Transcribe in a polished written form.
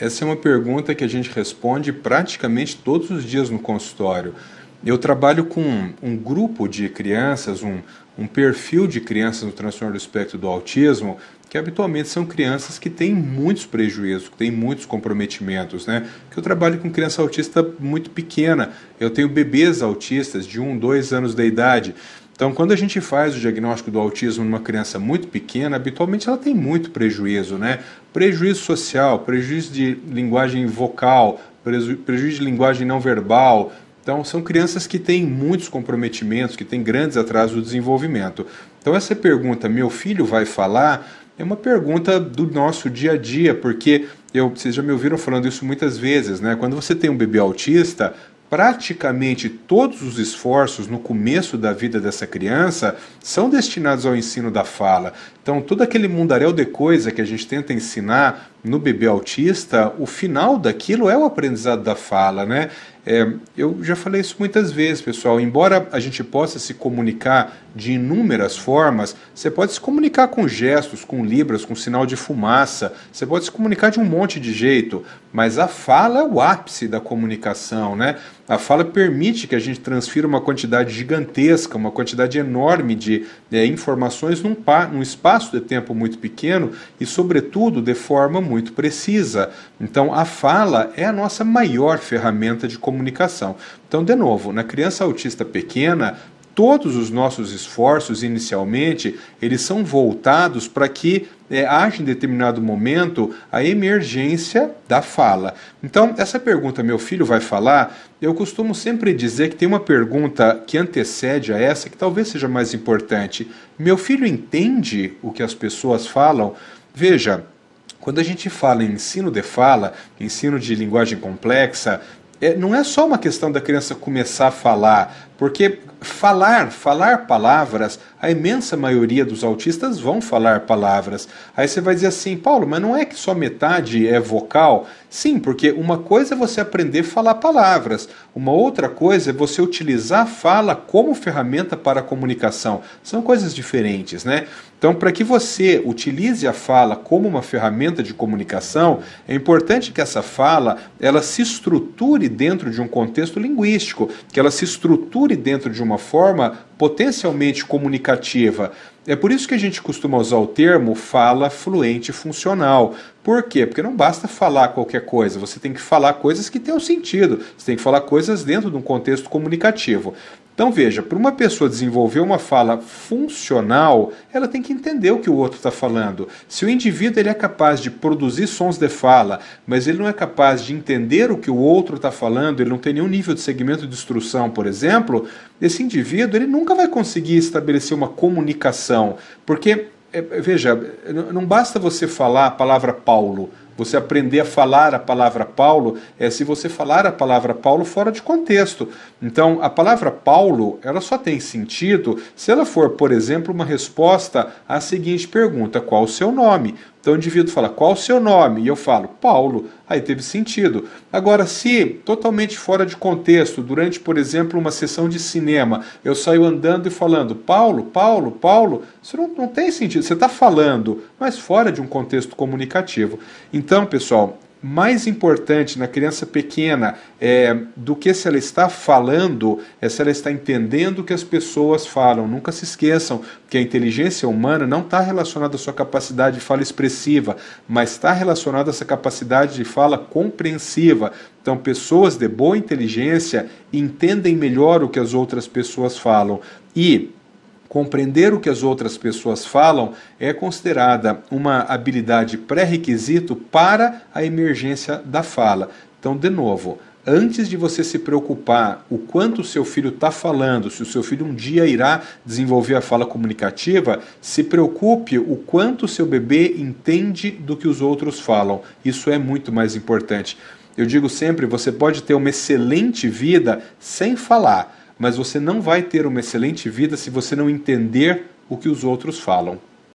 Essa é uma pergunta que a gente responde praticamente todos os dias no consultório. Eu trabalho com um grupo de crianças, um perfil de crianças no transtorno do espectro do autismo, que habitualmente são crianças que têm muitos prejuízos, que têm muitos comprometimentos, né? Que eu trabalho com criança autista muito pequena, eu tenho bebês autistas de 1, 2 anos de idade. Então, quando a gente faz o diagnóstico do autismo numa criança muito pequena, habitualmente ela tem muito prejuízo, né? Prejuízo social, prejuízo de linguagem vocal, prejuízo de linguagem não verbal. Então, são crianças que têm muitos comprometimentos, que têm grandes atrasos do desenvolvimento. Então, essa pergunta, meu filho vai falar, é uma pergunta do nosso dia a dia, porque vocês já me ouviram falando isso muitas vezes, né? Quando você tem um bebê autista, praticamente todos os esforços no começo da vida dessa criança são destinados ao ensino da fala. Então, todo aquele mundaréu de coisa que a gente tenta ensinar no bebê autista, o final daquilo é o aprendizado da fala, né? Eu já falei isso muitas vezes, pessoal. Embora a gente possa se comunicar de inúmeras formas, você pode se comunicar com gestos, com libras, com sinal de fumaça, você pode se comunicar de um monte de jeito, mas a fala é o ápice da comunicação, né? A fala permite que a gente transfira uma quantidade gigantesca, uma quantidade enorme de informações num espaço de tempo muito pequeno e, sobretudo, de forma muito precisa. Então, a fala é a nossa maior ferramenta de comunicação. Então, de novo, na criança autista pequena, todos os nossos esforços, inicialmente, eles são voltados para que haja em determinado momento a emergência da fala. Então, essa pergunta, meu filho vai falar, eu costumo sempre dizer que tem uma pergunta que antecede a essa, que talvez seja mais importante. Meu filho entende o que as pessoas falam? Veja, quando a gente fala em ensino de fala, ensino de linguagem complexa, não é só uma questão da criança começar a falar, porque falar palavras, a imensa maioria dos autistas vão falar palavras. Aí você vai dizer assim, Paulo, mas não é que só metade é vocal? Sim, porque uma coisa é você aprender a falar palavras, uma outra coisa é você utilizar a fala como ferramenta para a comunicação. São coisas diferentes, né? Então, para que você utilize a fala como uma ferramenta de comunicação, é importante que essa fala ela se estruture dentro de um contexto linguístico, que ela se estruture dentro de uma forma potencialmente comunicativa. É por isso que a gente costuma usar o termo fala fluente funcional. Por quê? Porque não basta falar qualquer coisa, você tem que falar coisas que tenham sentido, você tem que falar coisas dentro de um contexto comunicativo. Então veja, para uma pessoa desenvolver uma fala funcional, ela tem que entender o que o outro está falando. Se o indivíduo ele é capaz de produzir sons de fala, mas ele não é capaz de entender o que o outro está falando, ele não tem nenhum nível de segmento de instrução, por exemplo, esse indivíduo ele nunca vai conseguir estabelecer uma comunicação, porque, veja, não basta você falar a palavra Paulo. Você aprender a falar a palavra Paulo se você falar a palavra Paulo fora de contexto. Então, a palavra Paulo, ela só tem sentido se ela for, por exemplo, uma resposta à seguinte pergunta, qual o seu nome? Então o indivíduo fala, qual o seu nome? E eu falo, Paulo. Aí teve sentido. Agora, se totalmente fora de contexto, durante, por exemplo, uma sessão de cinema, eu saio andando e falando, Paulo, Paulo, Paulo, isso não tem sentido. Você está falando, mas fora de um contexto comunicativo. Então, pessoal, mais importante na criança pequena do que se ela está falando, é se ela está entendendo o que as pessoas falam. Nunca se esqueçam que a inteligência humana não está relacionada à sua capacidade de fala expressiva, mas está relacionada a essa capacidade de fala compreensiva. Então, pessoas de boa inteligência entendem melhor o que as outras pessoas falam. E compreender o que as outras pessoas falam é considerada uma habilidade pré-requisito para a emergência da fala. Então, de novo, antes de você se preocupar o quanto o seu filho está falando, se o seu filho um dia irá desenvolver a fala comunicativa, se preocupe o quanto o seu bebê entende do que os outros falam. Isso é muito mais importante. Eu digo sempre, você pode ter uma excelente vida sem falar, mas você não vai ter uma excelente vida se você não entender o que os outros falam.